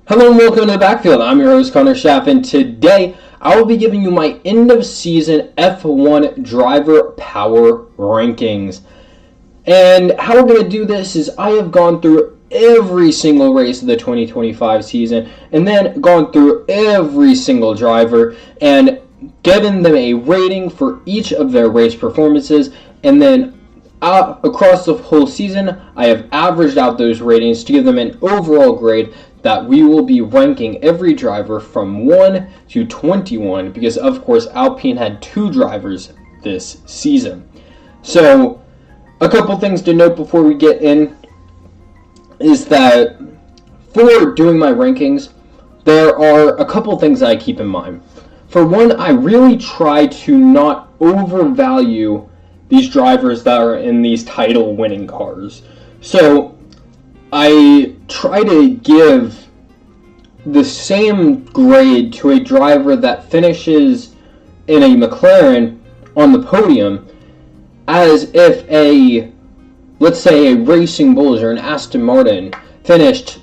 Hello and welcome to the Backfield. I'm your host Connor Schaff, and today I will be giving you my end of season F1 driver power rankings. And how we're going to do this is I have gone through every single race of the 2025 season and then gone through every single driver and given them a rating for each of their race performances, and then across the whole season I have averaged out those ratings to give them an overall grade that we will be ranking every driver from 1 to 21 because, of course, Alpine had 2 drivers this season. So, a couple things to note before we get in is that for doing my rankings, there are a couple things that I keep in mind. For one, I really try to not overvalue these drivers that are in these title-winning cars. So, I try to give the same grade to a driver that finishes in a McLaren on the podium as if let's say a Racing Bulls or an Aston Martin finished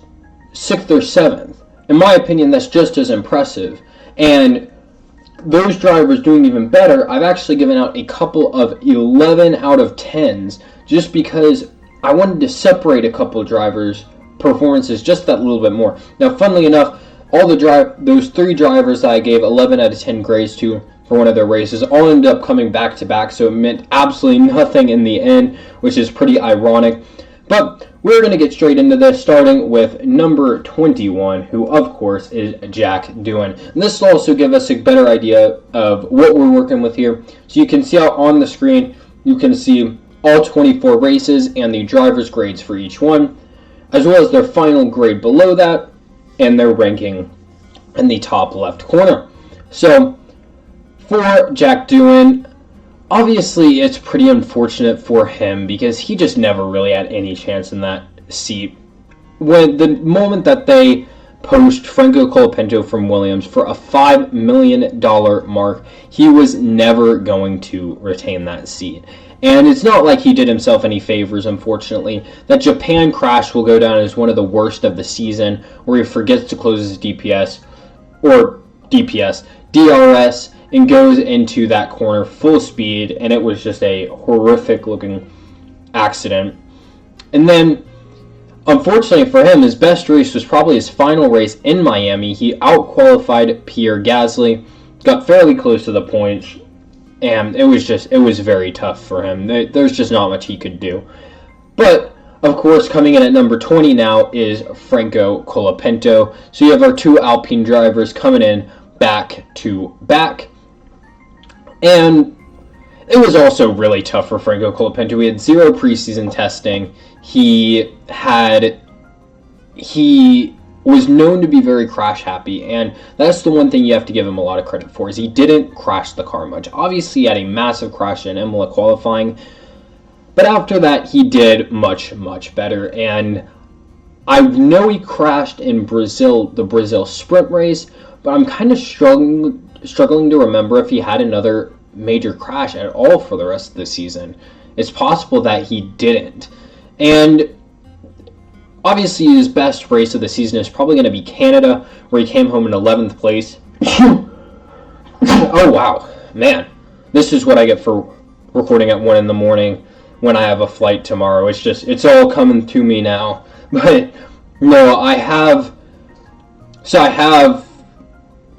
6th or 7th. In my opinion, that's just as impressive. And those drivers doing even better, I've actually given out a couple of 11 out of 10s just because I wanted to separate a couple of drivers' performances just that little bit more. Now, funnily enough, those 3 drivers that I gave 11 out of 10 grades to for one of their races all ended up coming back to back, so it meant absolutely nothing in the end, which is pretty ironic. But we're going to get straight into this, starting with number 21, who of course is Jack Doohan. And this will also give us a better idea of what we're working with here. So you can see out on the screen, you can see all 24 races and the driver's grades for each one, as well as their final grade below that and their ranking in the top left corner. So for Jack Doohan, obviously it's pretty unfortunate for him because he just never really had any chance in that seat. When the moment that they poached Franco Colapinto from Williams for a $5 million mark, he was never going to retain that seat. And it's not like he did himself any favors, unfortunately. That Japan crash will go down as one of the worst of the season, where he forgets to close his DRS, and goes into that corner full speed, and it was just a horrific looking accident. And then, unfortunately for him, his best race was probably his final race in Miami. He out-qualified Pierre Gasly, got fairly close to the points, and it was very tough for him. There's just not much he could do. But, of course, coming in at number 20 now is Franco Colapinto. So you have our 2 Alpine drivers coming in back to back. And it was also really tough for Franco Colapinto. We had 0 preseason testing. He was known to be very crash happy, and that's the one thing you have to give him a lot of credit for, is he didn't crash the car much. Obviously, he had a massive crash in Imola qualifying, but after that, he did much, much better. And I know he crashed in the Brazil sprint race, but I'm kind of struggling to remember if he had another major crash at all for the rest of the season. It's possible that he didn't. And obviously his best race of the season is probably going to be Canada, where he came home in 11th place. Oh wow, man. This is what I get for recording at 1 in the morning when I have a flight tomorrow. It's all coming to me now. But no, I have,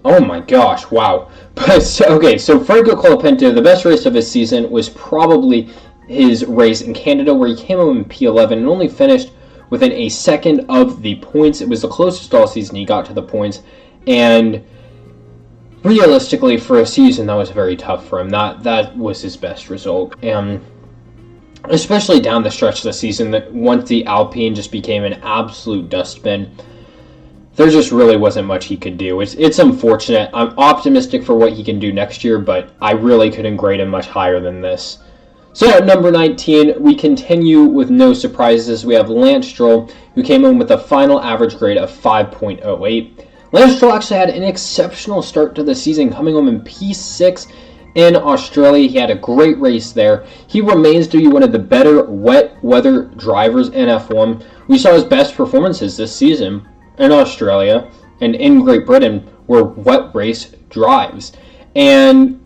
oh my gosh, wow. But okay, so Franco Colapinto, the best race of his season was probably his race in Canada, where he came home in P11 and only finished within a second of the points. It was the closest all season he got to the points, and realistically for a season that was very tough for him. That was his best result, and especially down the stretch of the season, that once the Alpine just became an absolute dustbin, there just really wasn't much he could do. It's unfortunate. I'm optimistic for what he can do next year, but I really couldn't grade him much higher than this. So at number 19, we continue with no surprises. We have Lance Stroll, who came in with a final average grade of 5.08. Lance Stroll actually had an exceptional start to the season, coming home in P6 in Australia. He had a great race there. He remains to be one of the better wet weather drivers in F1. We saw his best performances this season in Australia and in Great Britain were wet race drives. And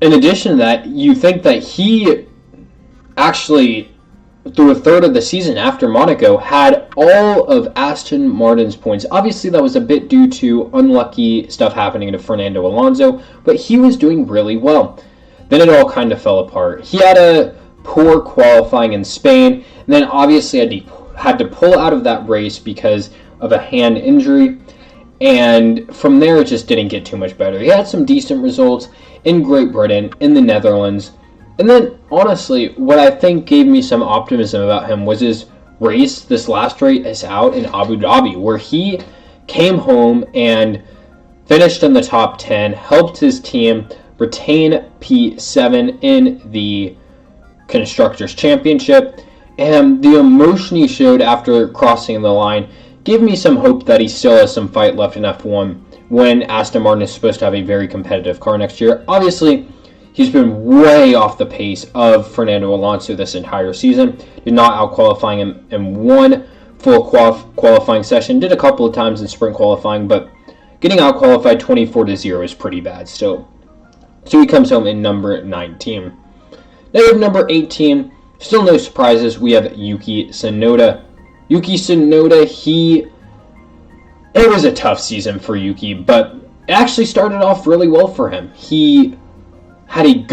in addition to that, you think that he actually, through a third of the season after Monaco, had all of Aston Martin's points. Obviously, that was a bit due to unlucky stuff happening to Fernando Alonso, but he was doing really well. Then it all kind of fell apart. He had a poor qualifying in Spain, and then obviously had to pull out of that race because of a hand injury, and from there it just didn't get too much better. He had some decent results in Great Britain, in the Netherlands, and then honestly, what I think gave me some optimism about him was his race, this last race out in Abu Dhabi, where he came home and finished in the top 10, helped his team retain P7 in the Constructors' Championship, and the emotion he showed after crossing the line gave me some hope that he still has some fight left in F1 when Aston Martin is supposed to have a very competitive car next year. Obviously, he's been way off the pace of Fernando Alonso this entire season. Did not out-qualifying him in one full qualifying session. Did a couple of times in sprint qualifying, but getting out-qualified 24-0 is pretty bad still. So he comes home in number 19. Negative number 18, still no surprises. We have Yuki Tsunoda. Yuki Tsunoda, it was a tough season for Yuki, but it actually started off really well for him. He had a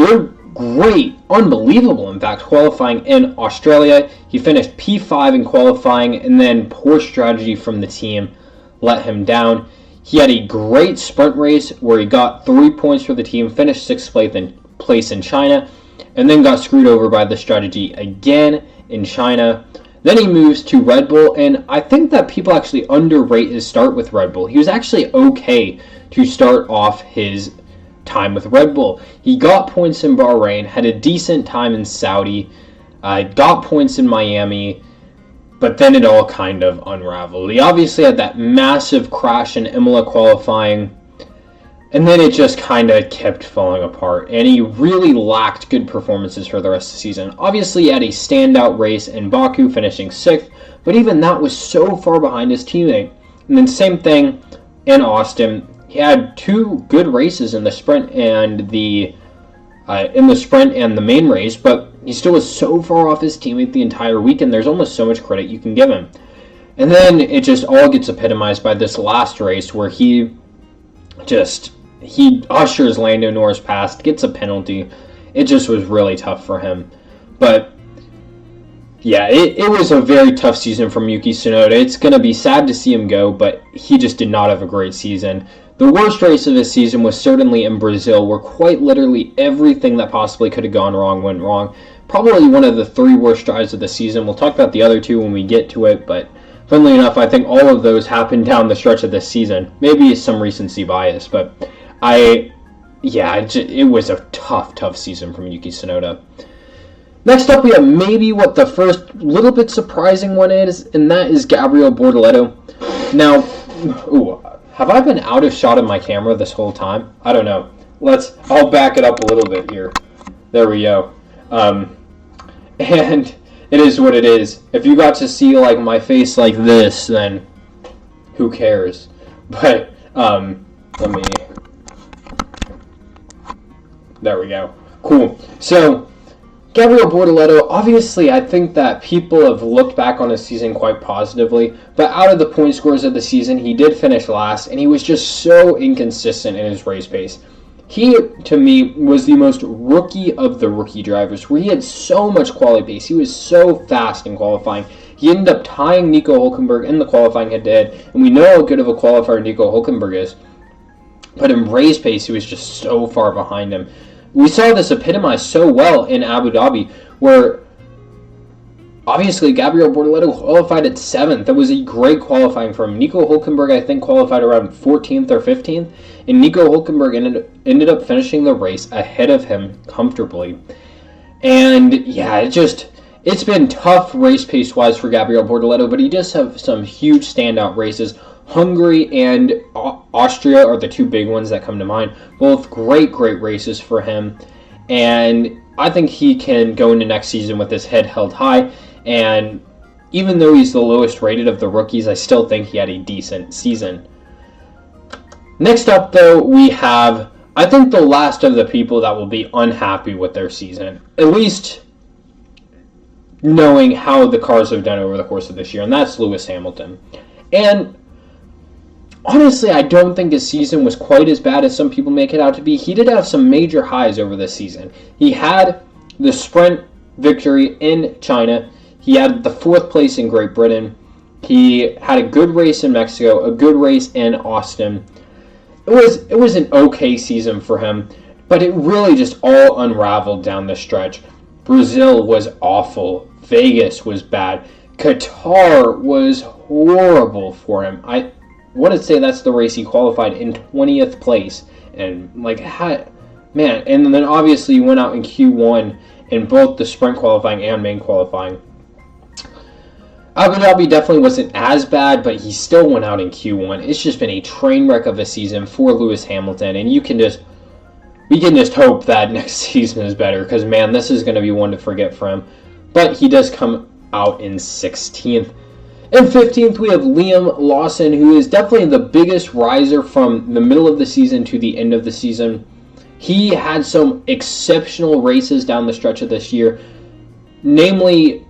great, unbelievable, in fact, qualifying in Australia. He finished P5 in qualifying, and then poor strategy from the team let him down. He had a great sprint race where he got 3 points for the team, finished 6th place in China, and then got screwed over by the strategy again in China. Then he moves to Red Bull, and I think that people actually underrate his start with Red Bull. He was actually okay to start off his time with Red Bull. He got points in Bahrain, had a decent time in Saudi, got points in Miami, but then it all kind of unraveled. He obviously had that massive crash in Imola qualifying, and then it just kind of kept falling apart, and he really lacked good performances for the rest of the season. Obviously, he had a standout race in Baku, finishing 6th, but even that was so far behind his teammate. And then same thing in Austin. He had 2 good races in the sprint and the main race, but he still was so far off his teammate the entire weekend. There's almost so much credit you can give him. And then it just all gets epitomized by this last race where he ushers Lando Norris past, gets a penalty. It just was really tough for him. But yeah, it was a very tough season from Yuki Tsunoda. It's going to be sad to see him go, but he just did not have a great season. The worst race of his season was certainly in Brazil, where quite literally everything that possibly could have gone wrong went wrong. Probably one of the 3 worst drives of the season. We'll talk about the other 2 when we get to it, but funnily enough, I think all of those happened down the stretch of this season. Maybe some recency bias, but it was a tough season from Yuki Tsunoda. Next up, we have maybe what the first little bit surprising one is, and that is Gabriel Bortoleto. Now, have I been out of shot of my camera this whole time? I don't know. I'll back it up a little bit here. There we go. And it is what it is. If you got to see like my face like this, then who cares? But there we go. Cool. So, Gabriel Bortoleto, obviously I think that people have looked back on his season quite positively, but out of the point scores of the season, he did finish last, and he was just so inconsistent in his race pace. He, to me, was the most rookie of the rookie drivers, where he had so much quality pace. He was so fast in qualifying. He ended up tying Nico Hülkenberg in the qualifying head-to-head, and we know how good of a qualifier Nico Hülkenberg is. But in race pace, he was just so far behind him. We saw this epitomized so well in Abu Dhabi, where obviously Gabriel Bortoleto qualified at 7th. That was a great qualifying for him. Nico Hülkenberg, I think, qualified around 14th or 15th, and Nico Hülkenberg ended up finishing the race ahead of him comfortably. And yeah, it's been tough race pace-wise for Gabriel Bortoleto, but he does have some huge standout races. Hungary and Austria are the 2 big ones that come to mind. Both great races for him. And I think he can go into next season with his head held high. And even though he's the lowest rated of the rookies, I still think he had a decent season. Next up, though, we have, I think, the last of the people that will be unhappy with their season, at least knowing how the cars have done over the course of this year, and that's Lewis Hamilton. And honestly, I don't think his season was quite as bad as some people make it out to be. He did have some major highs over this season. He had the sprint victory in China. He had the 4th place in Great Britain. He had a good race in Mexico, a good race in Austin. It was an okay season for him, but it really just all unraveled down the stretch. Brazil was awful. Vegas was bad. Qatar was horrible for him. I want to say that's the race he qualified in 20th place. And, man, and then obviously he went out in Q1 in both the sprint qualifying and main qualifying. Abu Dhabi definitely wasn't as bad, but he still went out in Q1. It's just been a train wreck of a season for Lewis Hamilton, and we can just hope that next season is better, because, man, this is going to be one to forget for him. But he does come out in 16th. In 15th, we have Liam Lawson, who is definitely the biggest riser from the middle of the season to the end of the season. He had some exceptional races down the stretch of this year. Namely,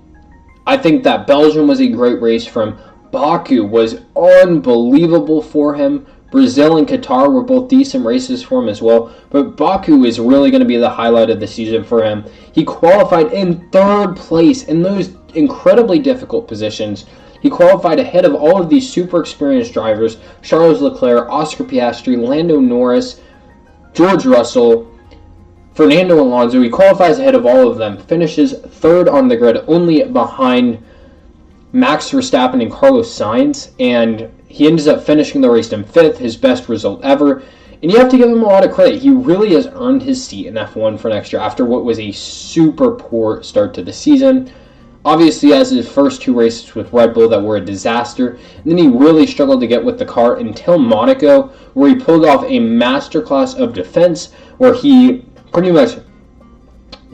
I think that Belgium was a great race for him. Baku was unbelievable for him. Brazil and Qatar were both decent races for him as well. But Baku is really going to be the highlight of the season for him. He qualified in 3rd place in those incredibly difficult positions. He qualified ahead of all of these super experienced drivers: Charles Leclerc, Oscar Piastri, Lando Norris, George Russell, Fernando Alonso. He qualifies ahead of all of them, finishes 3rd on the grid, only behind Max Verstappen and Carlos Sainz, and he ends up finishing the race in 5th, his best result ever. And you have to give him a lot of credit. He really has earned his seat in F1 for next year after what was a super poor start to the season. Obviously, he has his first 2 races with Red Bull that were a disaster. And then he really struggled to get with the car until Monaco, where he pulled off a masterclass of defense, where he pretty much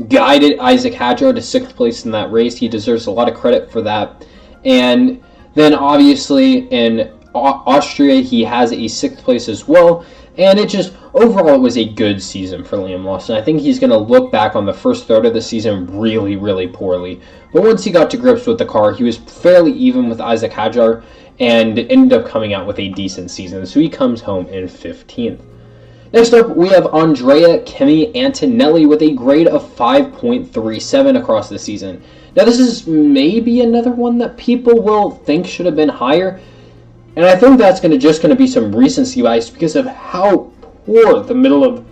guided Isaac Hadjar to 6th place in that race. He deserves a lot of credit for that. And then obviously in Austria, he has a 6th place as well. And it just, overall, it was a good season for Liam Lawson. I think he's going to look back on the first third of the season really, really poorly. But once he got to grips with the car, he was fairly even with Isaac Hadjar and ended up coming out with a decent season. So he comes home in 15th. Next up, we have Andrea Kimi Antonelli with a grade of 5.37 across the season. Now, this is maybe another one that people will think should have been higher. And I think that's just going to be some recency bias because of how poor the middle of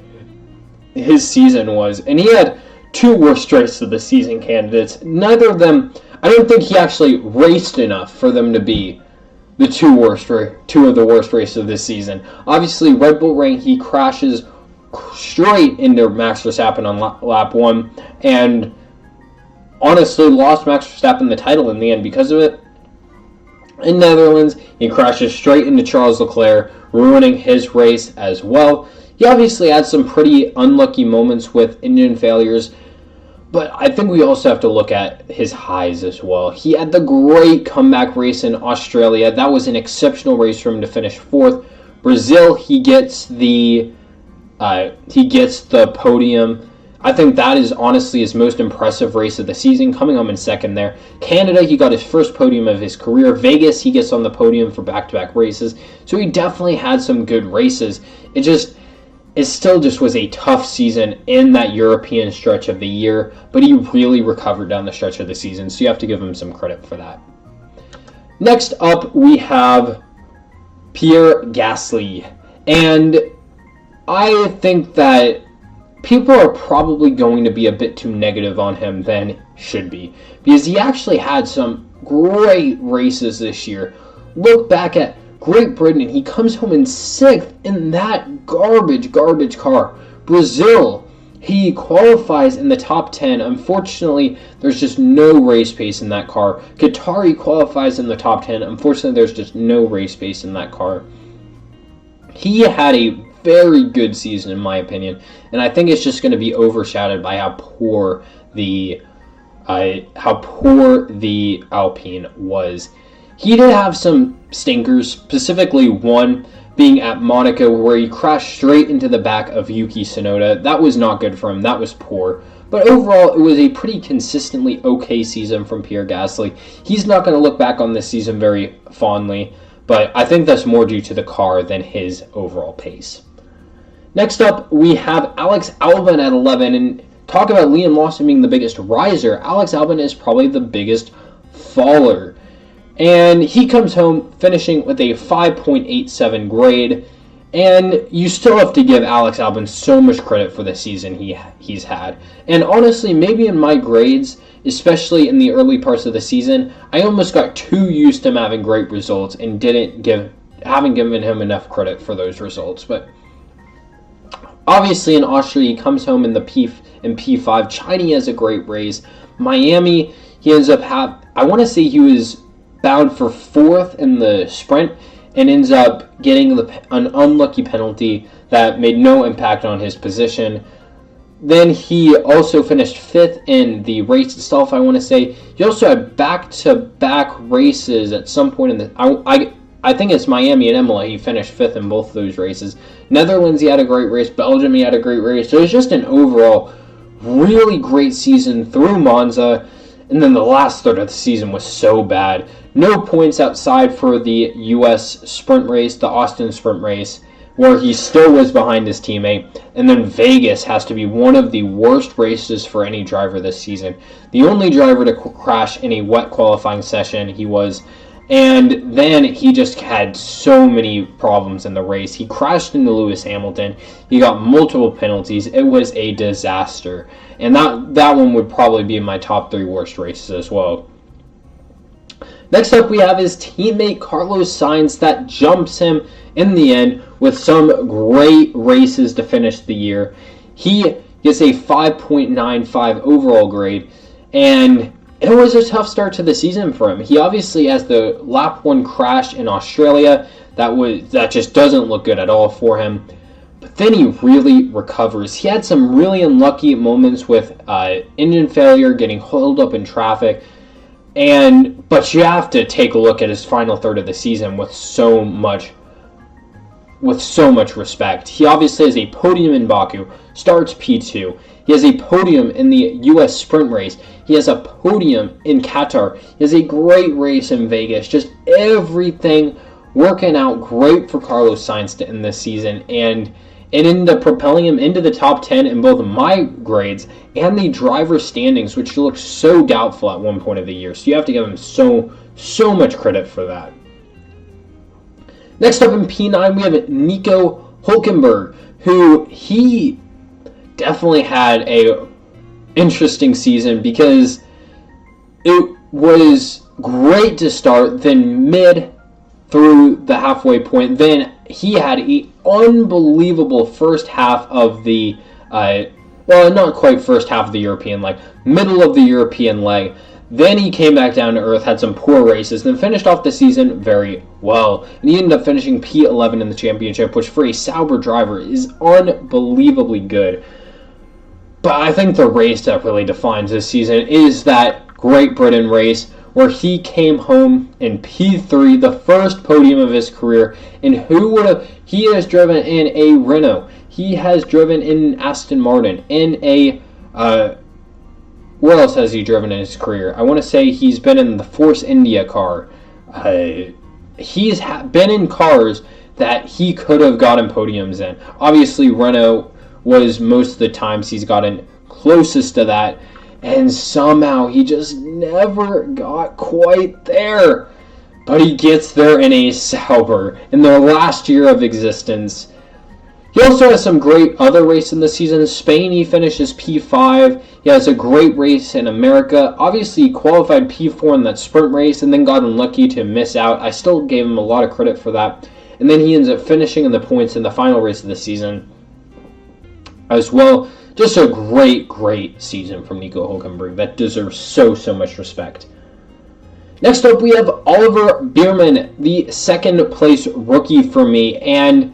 his season was. And he had 2 worst races of the season candidates. Neither of them, I don't think he actually raced enough for them to be the 2 of the worst races of this season. Obviously, Red Bull Ring, he crashes straight into Max Verstappen on lap 1. And honestly lost Max Verstappen the title in the end because of it. In Netherlands, he crashes straight into Charles Leclerc, ruining his race as well. He obviously had some pretty unlucky moments with engine failures, but I think we also have to look at his highs as well. He had the great comeback race in Australia. That was an exceptional race for him to finish 4th. Brazil, he gets the podium. I think that is honestly his most impressive race of the season, coming home in 2nd there. Canada, he got his first podium of his career. Vegas, he gets on the podium for back-to-back races. So he definitely had some good races. It still just was a tough season in that European stretch of the year, but he really recovered down the stretch of the season, so you have to give him some credit for that. Next up, we have Pierre Gasly. And I think that people are probably going to be a bit too negative on him than should be, because he actually had some great races this year. Look back at Great Britain, he comes home in 6th in that garbage car. Brazil, he qualifies in the top 10. Unfortunately, there's just no race pace in that car. Qatar, he qualifies in the top 10. Unfortunately, there's just no race pace in that car. He had a very good season, in my opinion, and I think it's just going to be overshadowed by how poor the how poor the Alpine was. He did have some stinkers, specifically one being at Monaco where he crashed straight into the back of Yuki Tsunoda. That was not good for him. That was poor. But overall, it was a pretty consistently okay season from Pierre Gasly. He's not going to look back on this season very fondly, but I think that's more due to the car than his overall pace. Next up, we have Alex Albon at 11, and talk about Liam Lawson being the biggest riser. Alex Albon is probably the biggest faller. And he comes home finishing with a 5.87 grade. And you still have to give Alex Albon so much credit for the season he's had. And honestly, maybe in my grades, especially in the early parts of the season, I almost got too used to him having great results and haven't given him enough credit for those results. But obviously in Austria, he comes home in P5. China has a great race. Miami, he ends up I want to say he was bound for 4th in the sprint and ends up getting an unlucky penalty that made no impact on his position. Then he also finished 5th in the race itself, I want to say. He also had back-to-back races at some point in the... I think it's Miami and Imola. He finished 5th in both of those races. Netherlands, he had a great race. Belgium, he had a great race. So it was just an overall really great season through Monza. And then the last third of the season was so bad. No points outside for the U.S. sprint race, the Austin sprint race, where he still was behind his teammate. And then Vegas has to be one of the worst races for any driver this season. The only driver to crash in a wet qualifying session he was. And then he just had so many problems in the race. He crashed into Lewis Hamilton. He got multiple penalties. It was a disaster. And that one would probably be in my top 3 worst races as well. Next up, we have his teammate Carlos Sainz that jumps him in the end with some great races to finish the year. He gets a 5.95 overall grade, and it was a tough start to the season for him. He obviously has the lap 1 crash in Australia. That just doesn't look good at all for him. But then he really recovers. He had some really unlucky moments with engine failure, getting holed up in traffic. But you have to take a look at his final third of the season with so much respect. He obviously has a podium in Baku, starts P2. He has a podium in the U.S. sprint race. He has a podium in Qatar. He has a great race in Vegas. Just everything working out great for Carlos Sainz to end this season. And it ended up propelling him into the top 10 in both my grades and the driver standings, which looked so doubtful at one point of the year. So you have to give him so much credit for that. Next up in P9, we have Nico Hülkenberg, who he definitely had a interesting season because it was great to start, then mid through the halfway point. Then he had an unbelievable first half of the, not quite first half of the European leg, middle of the European leg. Then he came back down to earth, had some poor races, then finished off the season very well. And he ended up finishing P11 in the championship, which for a Sauber driver is unbelievably good. But I think the race that really defines this season is that Great Britain race where he came home in P3, the first podium of his career. And he has driven in a Renault. He has driven in an Aston Martin, in a, where else has he driven in his career? I want to say he's been in the Force India car. He's been in cars that he could have gotten podiums in. Obviously, Renault was most of the times he's gotten closest to that, and somehow he just never got quite there. But he gets there in a Sauber in their last year of existence. He also has some great other races in the season. Spain, he finishes P5. He has a great race in America. Obviously, he qualified P4 in that sprint race and then got unlucky to miss out. I still gave him a lot of credit for that. And then he ends up finishing in the points in the final race of the season as well. Just a great season from Nico Hülkenberg that deserves so much respect. Next up, we have Oliver Biermann, the second place rookie for me, and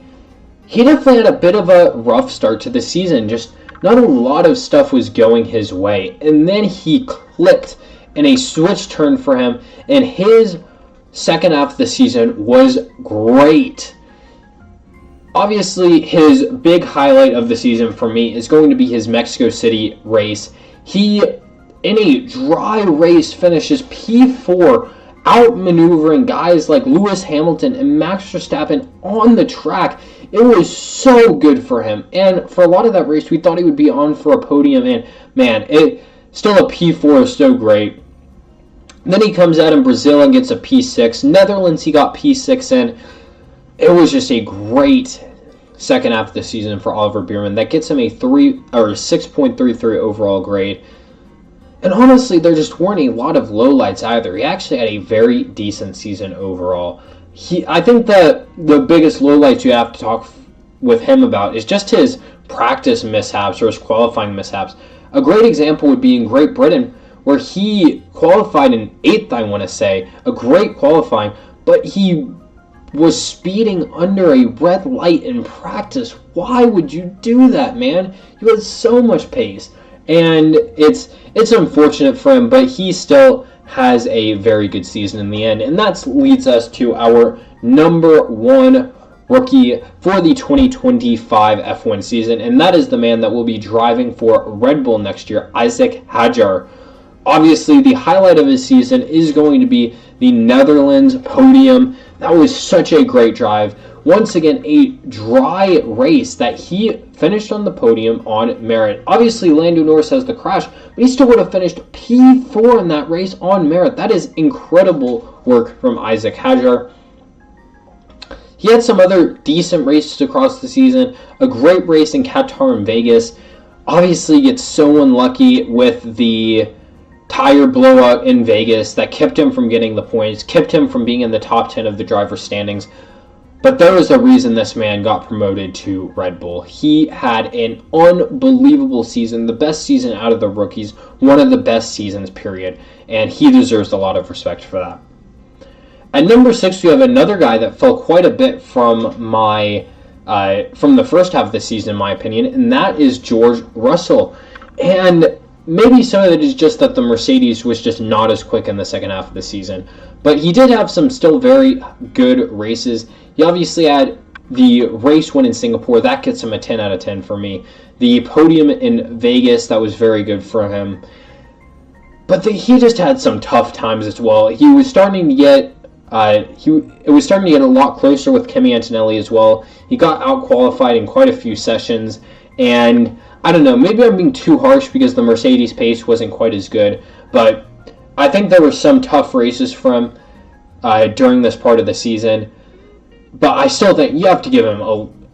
he definitely had a bit of a rough start to the season, just not a lot of stuff was going his way. And then he clicked in a switch turn for him, and his second half of the season was great. Obviously, his big highlight of the season for me is going to be his Mexico City race. He, in a dry race, finishes P4, outmaneuvering guys like Lewis Hamilton and Max Verstappen on the track. It was so good for him. And for a lot of that race, we thought he would be on for a podium. And man, still a P4 is so great. Then he comes out in Brazil and gets a P6. Netherlands, he got P6 in. It was just a great second half of the season for Oliver Bierman. That gets him a 6.33 overall grade. And honestly, there just weren't a lot of lowlights either. He actually had a very decent season overall. I think that the biggest lowlights you have to talk with him about is just his practice mishaps or his qualifying mishaps. A great example would be in Great Britain, where he qualified in 8th, I want to say. A great qualifying, but he was speeding under a red light in practice. Why would you do that, man? You had so much pace. And it's unfortunate for him, but he still has a very good season in the end. And that leads us to our number one rookie for the 2025 F1 season, and that is the man that will be driving for Red Bull next year, Isack Hadjar. Obviously, the highlight of his season is going to be the Netherlands podium. That was such a great drive. Once again, a dry race that he finished on the podium on merit. Obviously, Lando Norris has the crash, but he still would have finished P4 in that race on merit. That is incredible work from Isack Hadjar. He had some other decent races across the season. A great race in Qatar and Vegas. Obviously, gets so unlucky with the tire blowout in Vegas that kept him from getting the points, kept him from being in the top 10 of the driver's standings. But there was a reason this man got promoted to Red Bull. He had an unbelievable season, the best season out of the rookies, one of the best seasons, period. And he deserves a lot of respect for that. At number 6, we have another guy that fell quite a bit from the first half of the season, in my opinion, and that is George Russell. And maybe some of it is just that the Mercedes was just not as quick in the second half of the season. But he did have some still very good races. He obviously had the race win in Singapore. That gets him a 10 out of 10 for me. The podium in Vegas, that was very good for him. But he just had some tough times as well. He was starting to get it was starting to get a lot closer with Kimi Antonelli as well. He got out-qualified in quite a few sessions. And I don't know, maybe I'm being too harsh because the Mercedes pace wasn't quite as good. But I think there were some tough races for him during this part of the season. But I still think you have to give him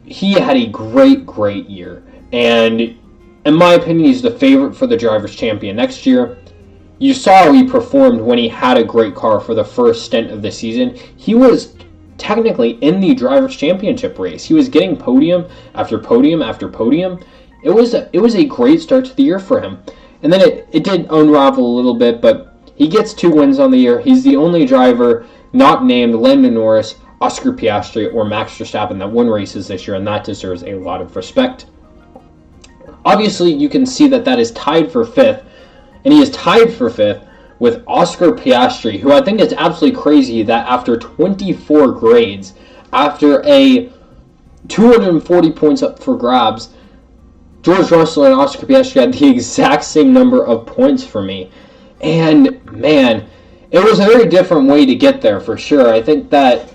he had a great year. And in my opinion, he's the favorite for the Drivers' Champion next year. You saw how he performed when he had a great car for the first stint of the season. He was technically in the Drivers' Championship race. He was getting podium after podium after podium. It was a great start to the year for him. And then it did unravel a little bit, but he gets 2 wins on the year. He's the only driver not named Lando Norris, Oscar Piastri, or Max Verstappen that won races this year, and that deserves a lot of respect. Obviously, you can see that is tied for 5th, and he is tied for 5th with Oscar Piastri, who I think is absolutely crazy that after 24 grades, after a 240 points up for grabs, George Russell and Oscar Piastri had the exact same number of points for me. And, man, it was a very different way to get there, for sure. I think that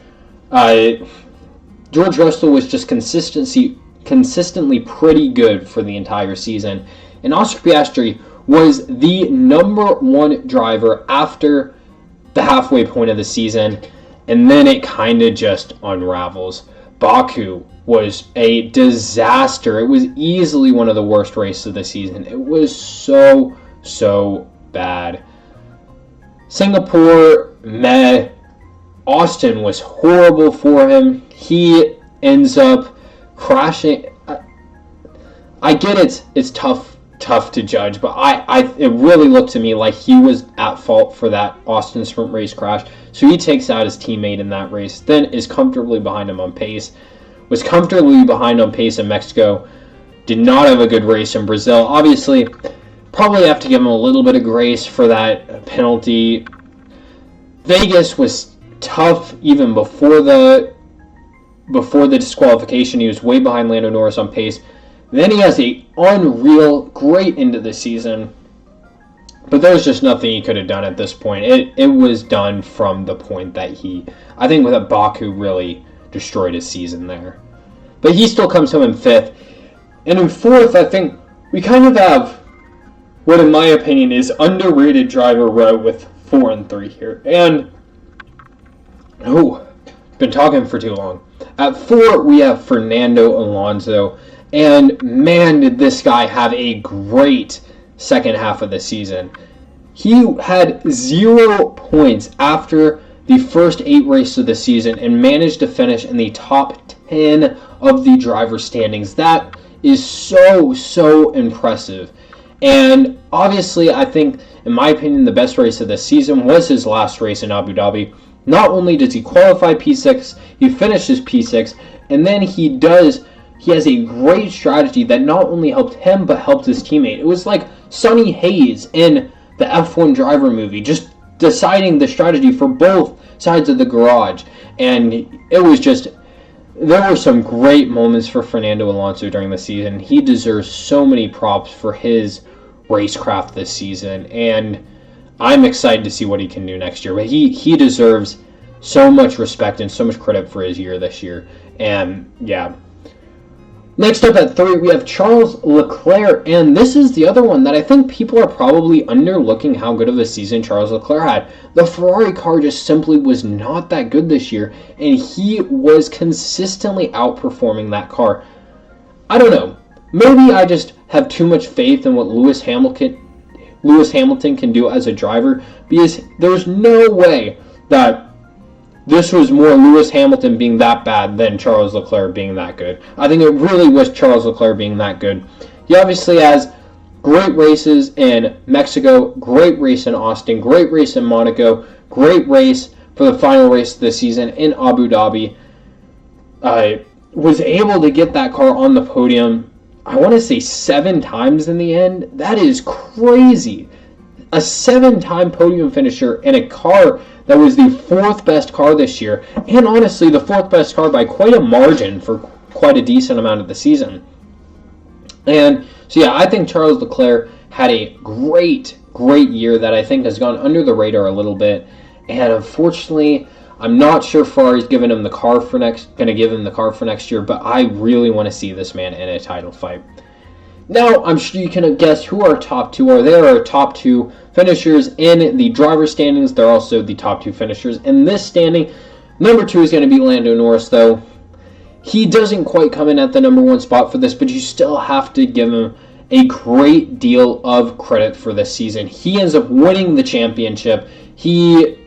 George Russell was just consistently pretty good for the entire season. And Oscar Piastri was the number 1 driver after the halfway point of the season. And then it kind of just unravels. Baku was a disaster. It was easily one of the worst races of the season. It was so bad. Singapore, meh. Austin was horrible for him. He ends up crashing. I get it's tough to judge, but it really looked to me like he was at fault for that Austin sprint race crash. So he takes out his teammate in that race, then is comfortably behind him on pace. Was comfortably behind on pace in Mexico. did not have a good race in Brazil. Obviously, probably have to give him a little bit of grace for that penalty. Vegas was tough even before the disqualification. He was way behind Lando Norris on pace. Then he has a unreal, great end of the season. But there's just nothing he could have done at this point. It was done from the point that I think that Baku really destroyed his season there. But he still comes home in 5th. And in 4th, I think we kind of have what, in my opinion, is underrated driver row with 4 and 3 here. And, been talking for too long. At 4, we have Fernando Alonso. And, man, did this guy have a great second half of the season. He had 0 points after the first 8 races of the season and managed to finish in the top 10 of the driver standings. That is so impressive. And obviously, I think, in my opinion, the best race of the season was his last race in Abu Dhabi. Not only does he qualify P6, he finishes P6, and then he has a great strategy that not only helped him, but helped his teammate. It was like Sonny Hayes in the F1 driver movie, just deciding the strategy for both sides of the garage. And it was just, there were some great moments for Fernando Alonso during the season. He deserves so many props for his racecraft this season, and I'm excited to see what he can do next year. But he deserves so much respect and so much credit for his year this year. And yeah. Next up at 3, we have Charles Leclerc, and this is the other one that I think people are probably underlooking how good of a season Charles Leclerc had. The Ferrari car just simply was not that good this year, and he was consistently outperforming that car. I don't know. Maybe I just have too much faith in what Lewis Hamilton can do as a driver, because there's no way that this was more Lewis Hamilton being that bad than Charles Leclerc being that good. I think it really was Charles Leclerc being that good. He obviously has great races in Mexico, great race in Austin, great race in Monaco, great race for the final race of the season in Abu Dhabi. Was able to get that car on the podium, I want to say 7 times in the end. That is crazy. A 7-time podium finisher in a car that was the 4th best car this year, and honestly the 4th best car by quite a margin for quite a decent amount of the season. And so yeah, I think Charles Leclerc had a great year that I think has gone under the radar a little bit, and unfortunately I'm not sure Ferrari's going to give him the car for next year, but I really want to see this man in a title fight. Now, I'm sure you can guess who our top 2 are. There are top 2 finishers in the driver standings. They're also the top 2 finishers in this standing. Number 2 is going to be Lando Norris, though. He doesn't quite come in at the number 1 spot for this, but you still have to give him a great deal of credit for this season. He ends up winning the championship. He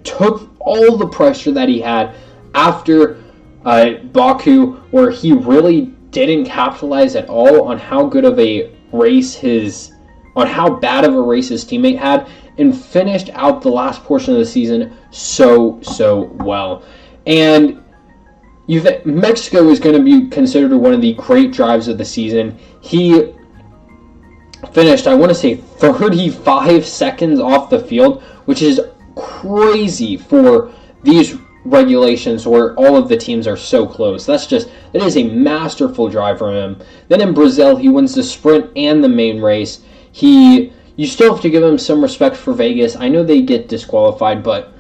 took all the pressure that he had after Baku, where he really didn't capitalize at all on how good of a race on how bad of a race his teammate had, and finished out the last portion of the season so well. And Mexico is going to be considered one of the great drives of the season. He finished, I want to say, 35 seconds off the field, which is crazy for these regulations where all of the teams are so close. That is a masterful drive from him. Then in Brazil, he wins the sprint and the main race. You still have to give him some respect for Vegas. I know they get disqualified, but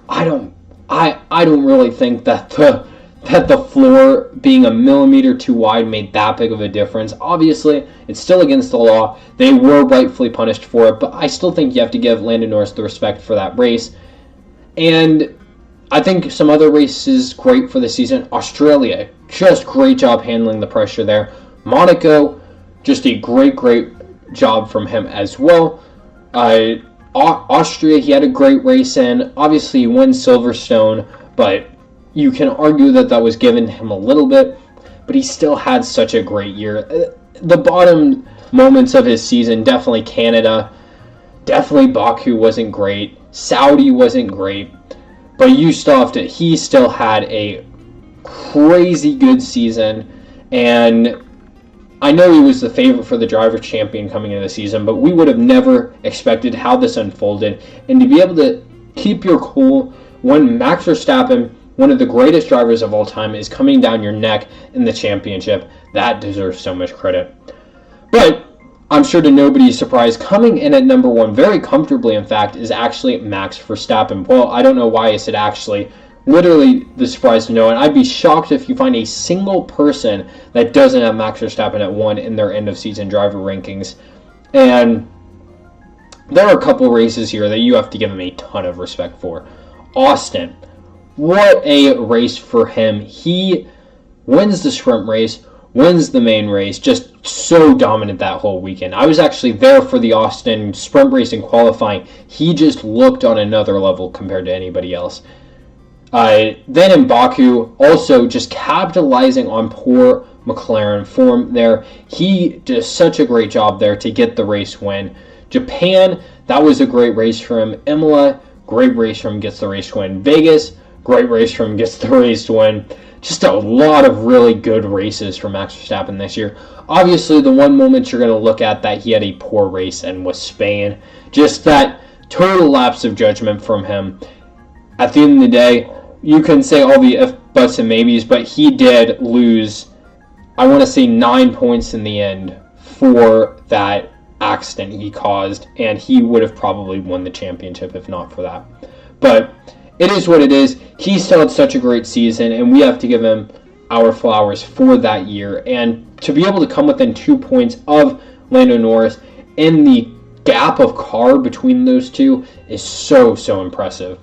I don't really think that the floor being a millimeter too wide made that big of a difference. Obviously, it's still against the law. They were rightfully punished for it, but I still think you have to give Lando Norris the respect for that race. And I think some other races great for the season. Australia, just great job handling the pressure there. Monaco, just a great job from him as well. Austria, he had a great race in. Obviously, he won Silverstone, but you can argue that was given him a little bit. But he still had such a great year. The bottom moments of his season, definitely Canada. Definitely Baku wasn't great. Saudi wasn't great. But he still had a crazy good season. And I know he was the favorite for the driver champion coming into the season, but we would have never expected how this unfolded. And to be able to keep your cool when Max Verstappen, one of the greatest drivers of all time, is coming down your neck in the championship, that deserves so much credit. But I'm sure to nobody's surprise, coming in at number 1, very comfortably in fact, is actually Max Verstappen. Well, I don't know why I said actually. Literally the surprise to no one. I'd be shocked if you find a single person that doesn't have Max Verstappen at 1 in their end of season driver rankings. And there are a couple races here that you have to give him a ton of respect for. Austin, what a race for him. He wins the sprint race, wins the main race, just so dominant that whole weekend. I was actually there for the Austin sprint race and qualifying. He just looked on another level compared to anybody else. Then in Baku, also just capitalizing on poor McLaren form there. He did such a great job there to get the race win. Japan, that was a great race for him. Imola, great race for him, gets the race win. Vegas, great race for him, gets the race win. Just a lot of really good races for Max Verstappen this year. Obviously, the one moment you're going to look at that he had a poor race and was Spain. Just that total lapse of judgment from him. At the end of the day, you can say all the if, buts, and maybes, but he did lose, I want to say, 9 points in the end for that accident he caused, and he would have probably won the championship if not for that. But it is what it is. He still had such a great season, and we have to give him our flowers for that year. And to be able to come within 2 points of Lando Norris in the gap of car between those two is so, so impressive.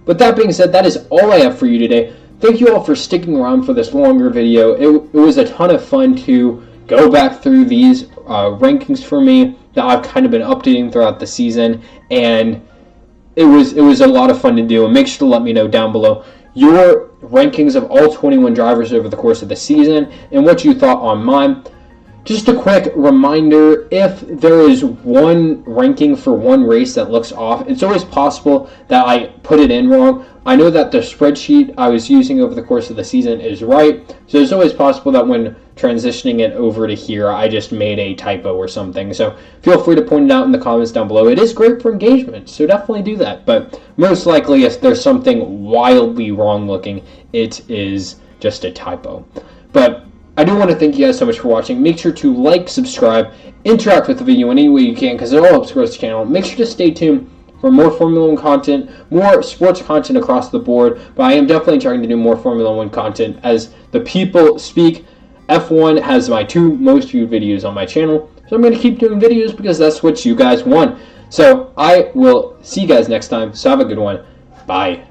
But that being said, that is all I have for you today. Thank you all for sticking around for this longer video. It was a ton of fun to go back through these rankings for me that I've kind of been updating throughout the season, and it was a lot of fun to do. And make sure to let me know down below your rankings of all 21 drivers over the course of the season and what you thought on mine. Just a quick reminder, if there is one ranking for one race that looks off, it's always possible that I put it in wrong. I know that the spreadsheet I was using over the course of the season is right, so it's always possible that when transitioning it over to here, I just made a typo or something. So feel free to point it out in the comments down below. It is great for engagement, so definitely do that. But most likely, if there's something wildly wrong looking, it is just a typo. But I do want to thank you guys so much for watching. Make sure to like, subscribe, interact with the video in any way you can because it all helps grow this channel. Make sure to stay tuned for more Formula 1 content, more sports content across the board, but I am definitely trying to do more Formula 1 content as the people speak. F1 has my 2 most viewed videos on my channel, so I'm going to keep doing videos because that's what you guys want. So I will see you guys next time, so have a good one. Bye.